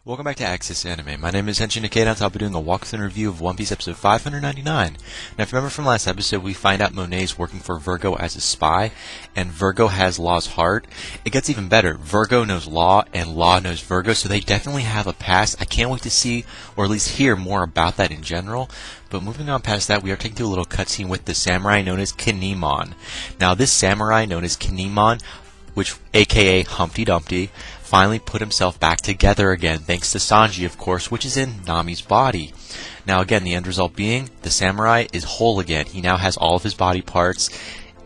Welcome back to Access Anime. My name is Henshin Ikeda, and I'll be doing a walkthrough and review of One Piece episode 599. Now, if you remember from last episode, we find out Monet is working for Virgo as a spy, and Virgo has Law's heart. It gets even better. Virgo knows Law, and Law knows Virgo, so they definitely have a past. I can't wait to see, or at least hear more about that in general. But moving on past that, we are taking to a little cutscene with the samurai known as Kinemon. Now, this samurai known as Kinemon, which aka Humpty Dumpty, finally put himself back together again, thanks to Sanji, of course, which is in Nami's body. Now again, the end result being, the samurai is whole again. He now has all of his body parts,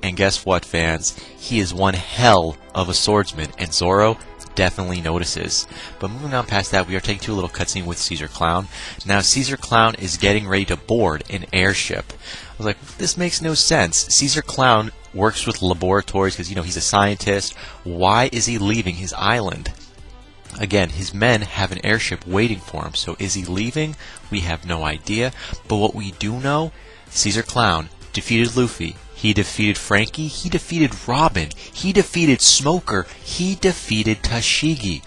and guess what, fans? He is one hell of a swordsman, and Zoro definitely notices. But moving on past that, we are taking to a little cutscene with Caesar Clown. Now, Caesar Clown is getting ready to board an airship. I was like, this makes no sense. Caesar Clown works with laboratories because, he's a scientist. Why is he leaving his island? Again, his men have an airship waiting for him. So is he leaving? We have no idea. But what we do know, Caesar Clown defeated Luffy. He defeated Frankie. He defeated Robin. He defeated Smoker. He defeated Tashigi.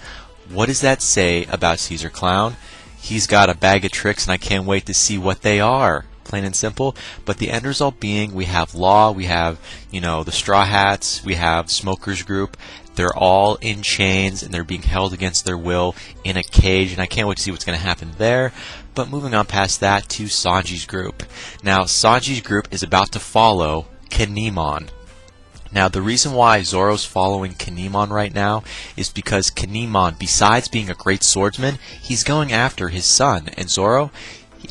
What does that say about Caesar Clown? He's got a bag of tricks, and I can't wait to see what they are. Plain and simple. But the end result being, we have Law, we have, the Straw Hats, we have Smoker's group. They're all in chains, and they're being held against their will in a cage, and I can't wait to see what's going to happen there. But moving on past that to Sanji's group. Now, Sanji's group is about to follow Kinemon. Now, the reason why Zoro's following Kinemon right now is because Kinemon, besides being a great swordsman, he's going after his son. And Zoro,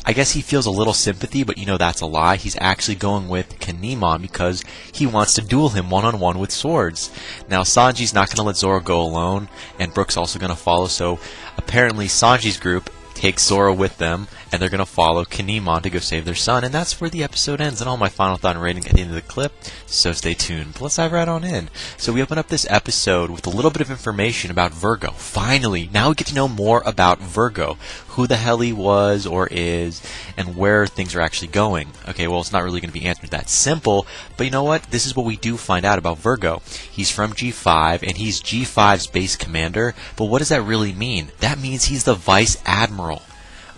I guess he feels a little sympathy, but that's a lie. He's actually going with Kinemon because he wants to duel him one-on-one with swords. Now, Sanji's not going to let Zoro go alone, and Brook's also going to follow, so apparently Sanji's group takes Zoro with them, and they're going to follow Kinemon to go save their son, and that's where the episode ends, and all my final thought and rating at the end of the clip, so stay tuned. But let's dive right on in. So we open up this episode with a little bit of information about Virgo. Finally, now we get to know more about Virgo, who the hell he was or is, and where things are actually going. Okay, well, it's not really going to be answered that simple, but you know what? This is what we do find out about Virgo. He's from G5, and he's G5's base commander, but what does that really mean? That means he's the vice admiral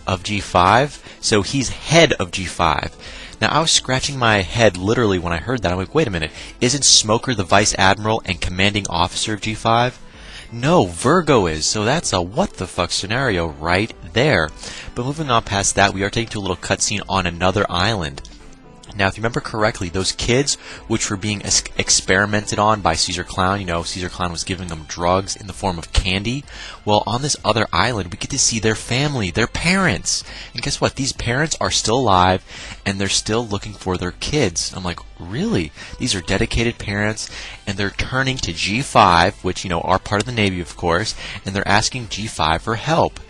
of G5, so he's head of G5. Now, I was scratching my head literally when I heard that. I'm like, wait a minute, isn't Smoker the vice admiral and commanding officer of G5? No, Virgo is, so that's a what the fuck scenario right there. But moving on past that, we are taken to a little cutscene on another island. Now, if you remember correctly, those kids which were being experimented on by Caesar Clown, Caesar Clown was giving them drugs in the form of candy. Well, on this other island, we get to see their family, their parents. And guess what? These parents are still alive, and they're still looking for their kids. I'm like, really? These are dedicated parents, and they're turning to G5, which, are part of the Navy, of course, and they're asking G5 for help.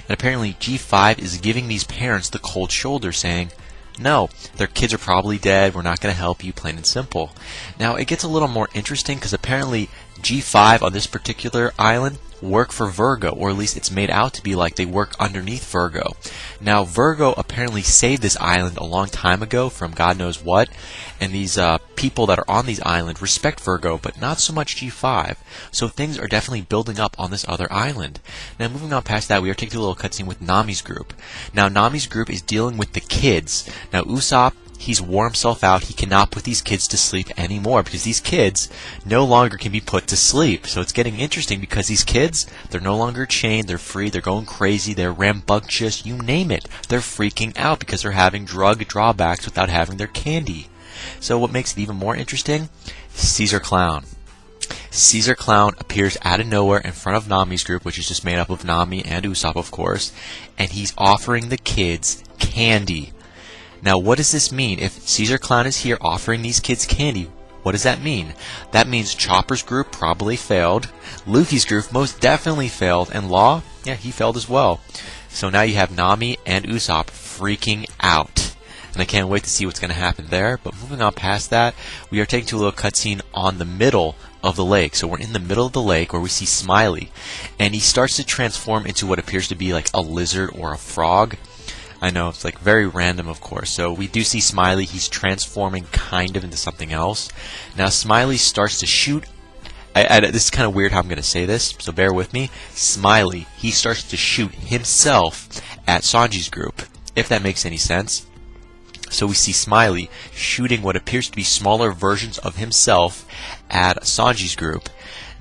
And apparently, G5 is giving these parents the cold shoulder, saying, no, their kids are probably dead, we're not going to help you, plain and simple. Now, it gets a little more interesting because apparently G5 on this particular island work for Virgo, or at least it's made out to be like they work underneath Virgo. Now, Virgo apparently saved this island a long time ago from God knows what, and these people that are on these islands respect Virgo, but not so much G5. So things are definitely building up on this other island. Now, moving on past that, we are taking a little cutscene with Nami's group. Now, Nami's group is dealing with the kids. Now, Usopp, he's wore himself out. He cannot put these kids to sleep anymore because these kids no longer can be put to sleep. So it's getting interesting because these kids, they're no longer chained, they're free, they're going crazy, they're rambunctious, you name it. They're freaking out because they're having drug drawbacks without having their candy. So what makes it even more interesting? Caesar Clown. Caesar Clown appears out of nowhere in front of Nami's group, which is just made up of Nami and Usopp, of course, and he's offering the kids candy. Now, what does this mean? If Caesar Clown is here offering these kids candy, what does that mean? That means Chopper's group probably failed, Luffy's group most definitely failed, and Law, yeah, he failed as well. So now you have Nami and Usopp freaking out. And I can't wait to see what's going to happen there. But moving on past that, we are taken to a little cutscene on the middle of the lake. So we're in the middle of the lake where we see Smiley. And he starts to transform into what appears to be like a lizard or a frog. I know, it's like very random, of course. So we do see Smiley. He's transforming kind of into something else. Now Smiley starts to shoot this is kind of weird how I'm going to say this, so bear with me. Smiley, he starts to shoot himself at Sanji's group, if that makes any sense. So we see Smiley shooting what appears to be smaller versions of himself at Sanji's group.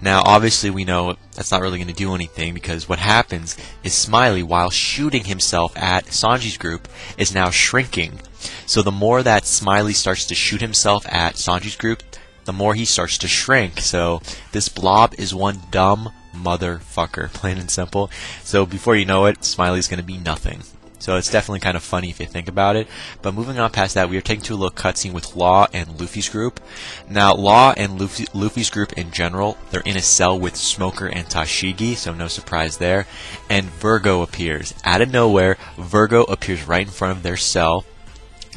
Now, obviously, we know that's not really going to do anything, because what happens is Smiley, while shooting himself at Sanji's group, is now shrinking. So the more that Smiley starts to shoot himself at Sanji's group, the more he starts to shrink. So this blob is one dumb motherfucker, plain and simple. So before you know it, Smiley's going to be nothing. So it's definitely kind of funny if you think about it. But moving on past that, we are taking to a little cutscene with Law and Luffy's group. Now, Law and Luffy's group in general, they're in a cell with Smoker and Tashigi, so no surprise there. And Virgo appears. Out of nowhere, Virgo appears right in front of their cell.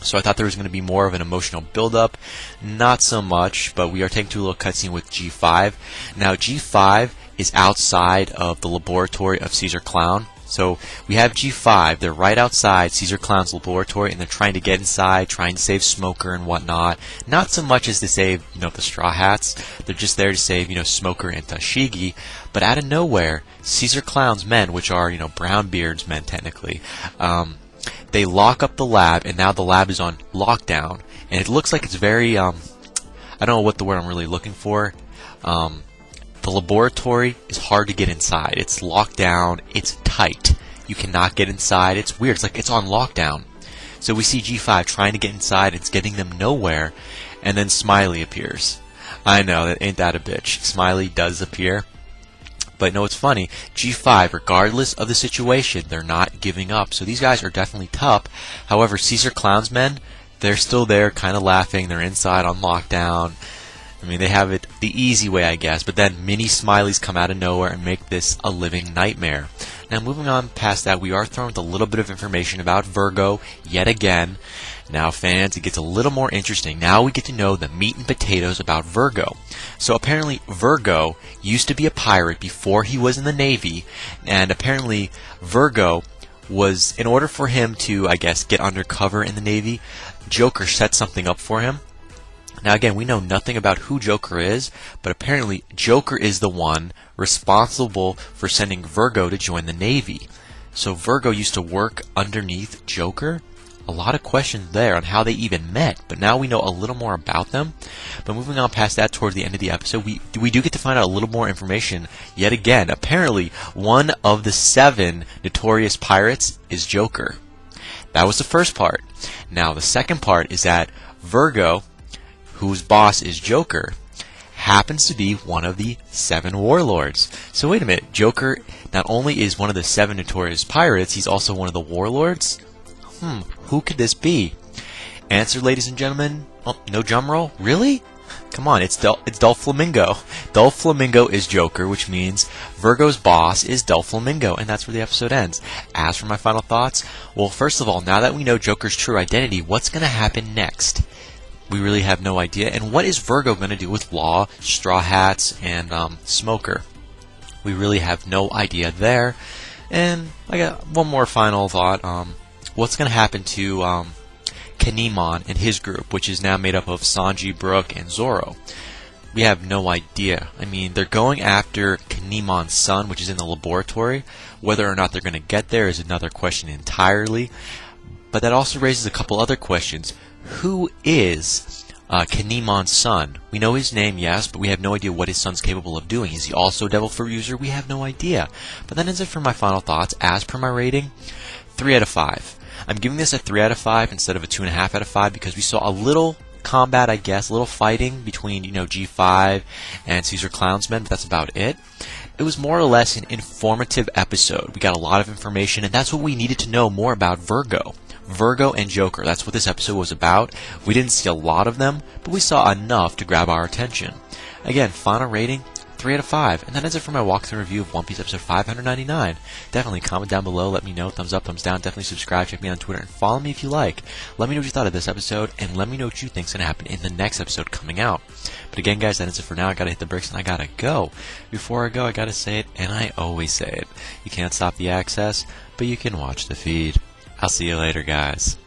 So I thought there was going to be more of an emotional build-up. Not so much, but we are taking to a little cutscene with G5. Now, G5 is outside of the laboratory of Caesar Clown. So we have G5, they're right outside Caesar Clown's laboratory, and they're trying to get inside, trying to save Smoker and whatnot. Not so much as to save, the Straw Hats. They're just there to save, Smoker and Tashigi. But out of nowhere, Caesar Clown's men, which are, Brownbeard's men technically, they lock up the lab, and now the lab is on lockdown. And it looks like it's very, I don't know what the word I'm really looking for. The laboratory is hard to get inside. It's locked down. It's tight. You cannot get inside. It's weird. It's like it's on lockdown. So we see G5 trying to get inside. It's getting them nowhere. And then Smiley appears. I know, that ain't that a bitch. Smiley does appear. But no, it's funny. G5, regardless of the situation, they're not giving up. So these guys are definitely tough. However, Caesar Clown's men, they're still there kind of laughing. They're inside on lockdown. I mean, they have it the easy way, I guess, but then mini Smileys come out of nowhere and make this a living nightmare. Now, moving on past that, we are thrown with a little bit of information about Virgo yet again. Now, fans, it gets a little more interesting. Now we get to know the meat and potatoes about Virgo. So apparently, Virgo used to be a pirate before he was in the Navy, and apparently, Virgo was, in order for him to, I guess, get undercover in the Navy, Joker set something up for him. Now again, we know nothing about who Joker is, but apparently Joker is the one responsible for sending Virgo to join the Navy. So Virgo used to work underneath Joker? A lot of questions there on how they even met, but now we know a little more about them. But moving on past that, towards the end of the episode, we do get to find out a little more information yet again. Apparently, one of the 7 notorious pirates is Joker. That was the first part. Now, the second part is that Virgo, whose boss is Joker, happens to be one of the 7 warlords. So wait a minute, Joker not only is one of the 7 notorious pirates, he's also one of the warlords? Who could this be? Answer, ladies and gentlemen. Oh, no drum roll? Really? Come on, it's Doflamingo. Doflamingo is Joker, which means Virgo's boss is Doflamingo, and that's where the episode ends. As for my final thoughts, well, first of all, now that we know Joker's true identity, what's going to happen next? We really have no idea. And what is Virgo going to do with Law, Straw Hats, and Smoker? We really have no idea there. And I got one more final thought. What's going to happen to Kinemon and his group, which is now made up of Sanji, Brook, and Zoro? We have no idea. I mean, they're going after Kinemon's son, which is in the laboratory. Whether or not they're going to get there is another question entirely. But that also raises a couple other questions. Who is Kinemon's son? We know his name, yes, but we have no idea what his son's capable of doing. Is he also a Devil Fruit user? We have no idea. But that ends it for my final thoughts. As per my rating, 3 out of 5. I'm giving this a 3 out of 5 instead of a 2.5 out of 5 because we saw a little combat, I guess, a little fighting between, G5 and Caesar Clown's men, but that's about it. It was more or less an informative episode. We got a lot of information, and that's what we needed to know more about Virgo. Virgo and Joker, that's what this episode was about. We didn't see a lot of them, but we saw enough to grab our attention. Again, final rating, 3 out of 5. And that ends it for my walkthrough review of One Piece episode 599. Definitely comment down below, let me know, thumbs up, thumbs down, definitely subscribe, check me on Twitter, and follow me if you like. Let me know what you thought of this episode, and let me know what you think's going to happen in the next episode coming out. But again, guys, that ends it for now. I gotta hit the bricks and I gotta go. Before I go, I gotta say it, and I always say it. You can't stop the access, but you can watch the feed. I'll see you later, guys.